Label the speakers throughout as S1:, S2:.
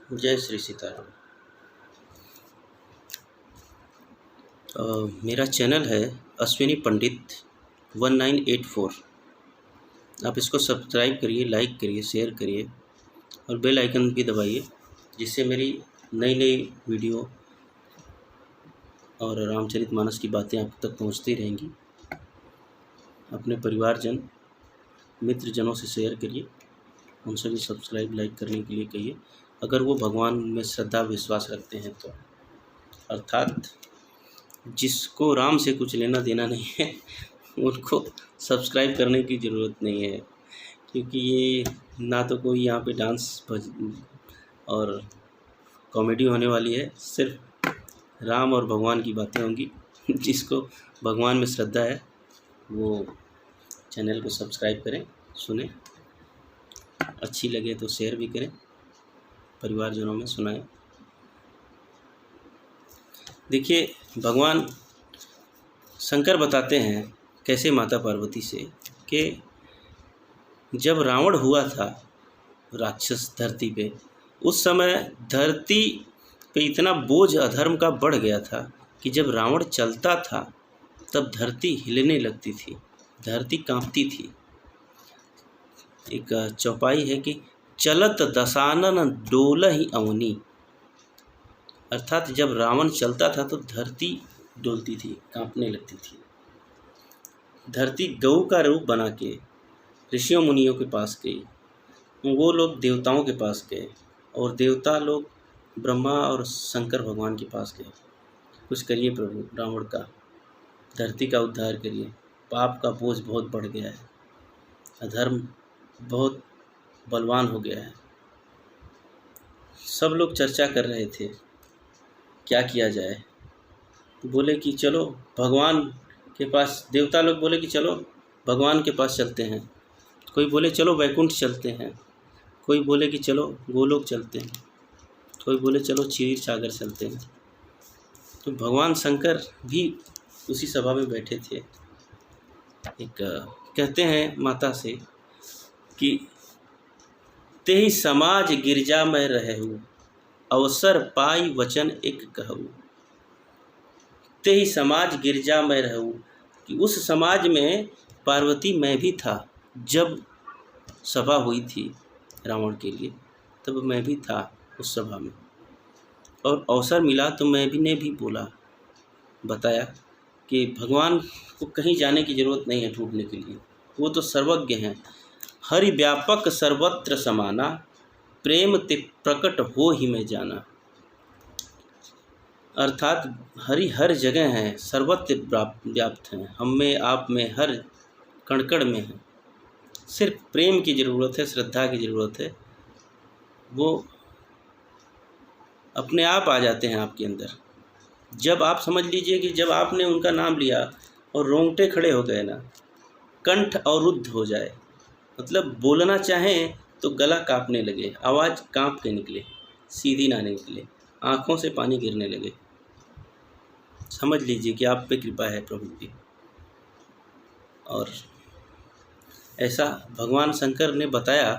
S1: जय श्री सीताराम। मेरा चैनल है अश्विनी पंडित 1984। आप इसको सब्सक्राइब करिए, लाइक करिए, शेयर करिए और बेल आइकन भी दबाइए, जिससे मेरी नई नई वीडियो और रामचरितमानस की बातें आप तक पहुंचती रहेंगी। अपने परिवारजन मित्रजनों से शेयर करिए, उनसे भी सब्सक्राइब लाइक करने के लिए कहिए, अगर वो भगवान में श्रद्धा विश्वास रखते हैं तो। अर्थात जिसको राम से कुछ लेना देना नहीं है उनको सब्सक्राइब करने की ज़रूरत नहीं है, क्योंकि ये ना तो कोई यहाँ पे डांस और कॉमेडी होने वाली है। सिर्फ राम और भगवान की बातें होंगी। जिसको भगवान में श्रद्धा है वो चैनल को सब्सक्राइब करें, सुने, अच्छी लगे तो शेयर भी करें, परिवारजनों में सुनाएं। देखिए, भगवान शंकर बताते हैं कैसे माता पार्वती से कि जब रावण हुआ था राक्षस धरती पे, उस समय धरती पे इतना बोझ अधर्म का बढ़ गया था कि जब रावण चलता था तब धरती हिलने लगती थी, धरती कांपती थी। एक चौपाई है कि चलत दशानन डोलहि अवनी, अर्थात जब रावण चलता था तो धरती डोलती थी, कांपने लगती थी। धरती गऊ का रूप बना के ऋषियों मुनियों के पास गई, वो लोग देवताओं के पास गए और देवता लोग ब्रह्मा और शंकर भगवान के पास गए। कुछ करिए प्रभु, रावण का, धरती का उद्धार करिए, पाप का बोझ बहुत बढ़ गया है, अधर्म बहुत बलवान हो गया है। सब लोग चर्चा कर रहे थे क्या किया जाए। बोले कि चलो भगवान के पास, देवता लोग बोले कि चलो भगवान के पास चलते हैं, कोई बोले चलो वैकुंठ चलते हैं, कोई बोले कि चलो गोलोक चलते हैं, कोई बोले चलो क्षीर सागर चलते हैं। तो भगवान शंकर भी उसी सभा में बैठे थे। एक कहते हैं माता से कि तेहि समाज गिरजा में रहूँ, अवसर पाई वचन एक कहूँ। तेहि समाज गिरजा में रहूँ, कि उस समाज में पार्वती मैं भी था। जब सभा हुई थी रावण के लिए तब मैं भी था उस सभा में, और अवसर मिला तो मैं भी ने भी बोला, बताया कि भगवान को कहीं जाने की ज़रूरत नहीं है ढूंढने के लिए, वो तो सर्वज्ञ हैं। हरि व्यापक सर्वत्र समाना, प्रेम ते प्रकट हो ही मैं जाना। अर्थात हरि हर जगह हैं, सर्वत्र व्याप्त हैं, हम में आप में हर कण में हैं। सिर्फ प्रेम की ज़रूरत है, श्रद्धा की ज़रूरत है, वो अपने आप आ जाते हैं आपके अंदर। जब आप समझ लीजिए कि जब आपने उनका नाम लिया और रोंगटे खड़े हो गए ना, कंठ अवरुद्ध हो जाए, मतलब बोलना चाहें तो गला कांपने लगे, आवाज़ कांप के निकले, सीधी ना निकले, आँखों से पानी गिरने लगे, समझ लीजिए कि आप पे कृपा है प्रभु की। और ऐसा भगवान शंकर ने बताया।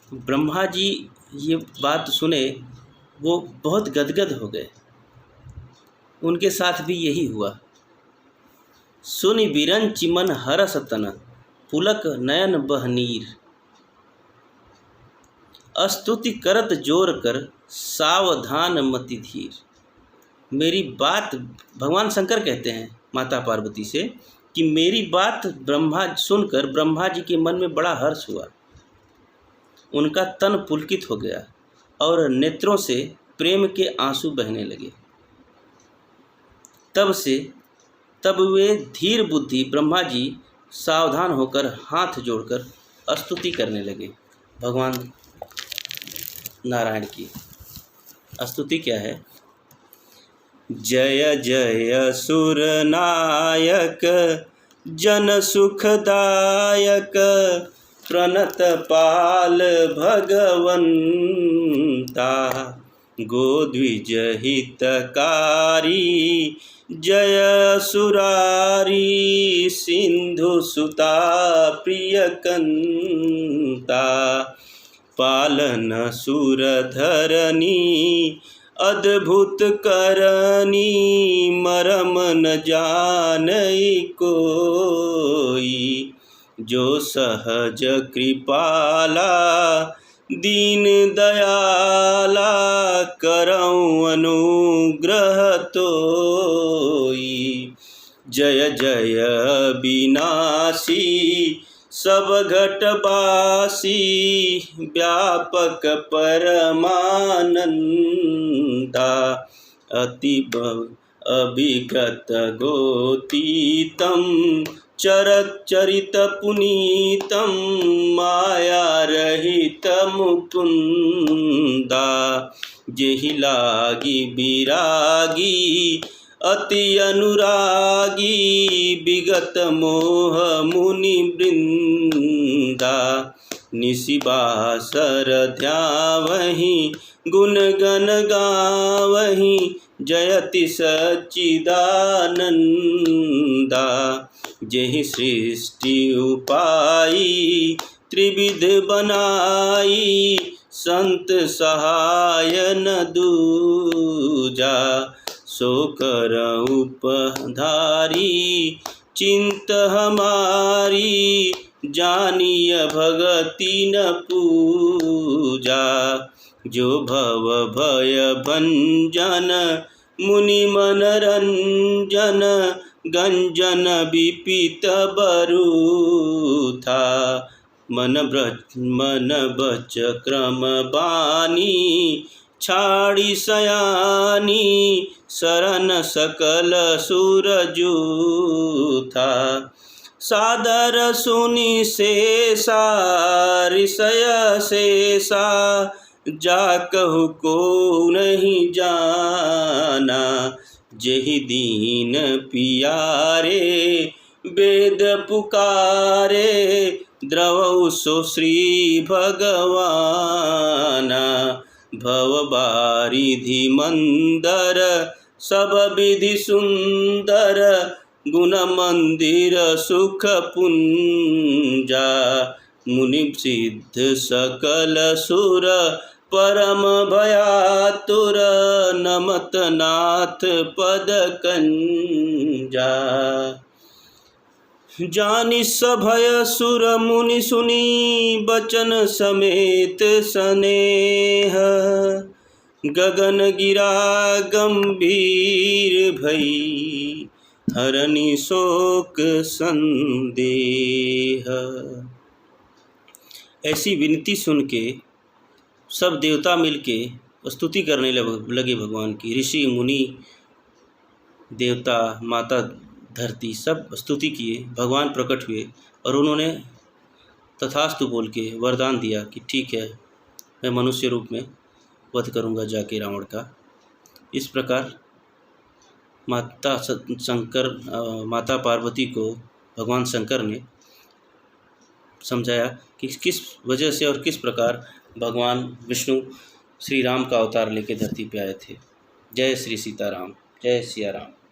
S1: ब्रह्मा जी ये बात सुने, वो बहुत गदगद हो गए। उनके साथ भी यही हुआ। सुनि बिरंचि मन हरस तन, पुलक नयन बह नीर, स्तुति करत जोर कर, सावधान मति धीर। मेरी बात, भगवान शंकर कहते हैं माता पार्वती से कि मेरी बात ब्रह्मा सुनकर ब्रह्मा जी के मन में बड़ा हर्ष हुआ, उनका तन पुलकित हो गया और नेत्रों से प्रेम के आंसू बहने लगे। तब वे धीर बुद्धि ब्रह्मा जी सावधान होकर हाथ जोड़कर स्तुति करने लगे। भगवान नारायण की स्तुति क्या है? जय जय सुर नायक, जन सुखदायक, प्रणत पाल भगवंता, गोद्विज हितकारी, जय सुरारी, सिंधु सुता प्रियकंता, पालन सुर धरनी अद्भुत करनी मरम न जानई कोई। जो सहज कृपाला दीन दयाला करऊँ अनुग्रह तोई। जय जय विनाशी सब घटवासी व्यापक परमानंदा। अति अभिगत गोतीतम चरित पुनीतम माया रहित मुकुंदा। जेहि लागी विरागी अति अनुरागी विगत मोह मुनि वृंदा। निशिबासर ध्यावहि गुण गण गावहि जयति सच्चिदानंदा। जेहि सृष्टि उपाई त्रिविध बनाई संत सहाय न दूजा। सो करऊँ उपधारी चिंत हमारी जानिय भगति न पूजा। जो भव भय भंजन मुनि मनरंजन गंजन विपित बरूथा। मन बच क्रम बानी छाड़ी सयानी शरण सकल सुर जूथा। सादर सुनि शेषा ऋषय शेषा जा कहु को नहीं जाना। जेहि दीन पियारे वेद पुकारे द्रवौ सो श्री भगवाना। भव बारिधि मंदर सब विधि सुंदर गुण मंदिर सुख पुंजा। मुनि सिद्ध सकल सुर परम भयातुर नमत नाथ पद कंजा। जानि सभय सुर मुनि सुनी बचन समेत स्नेह। गगन गिरा गंभीर भई हरनि शोक संदेह। ऐसी विनती सुन के सब देवता मिलके स्तुति करने लगे भगवान की। ऋषि मुनि देवता माता धरती सब स्तुति किए। भगवान प्रकट हुए और उन्होंने तथास्तु बोल के वरदान दिया कि ठीक है, मैं मनुष्य रूप में वध करूंगा जाके रावण का। इस प्रकार माता पार्वती को भगवान शंकर ने समझाया कि किस वजह से और किस प्रकार भगवान विष्णु श्री राम का अवतार लेके धरती पे आए थे। जय श्री सीताराम, जय सिया राम।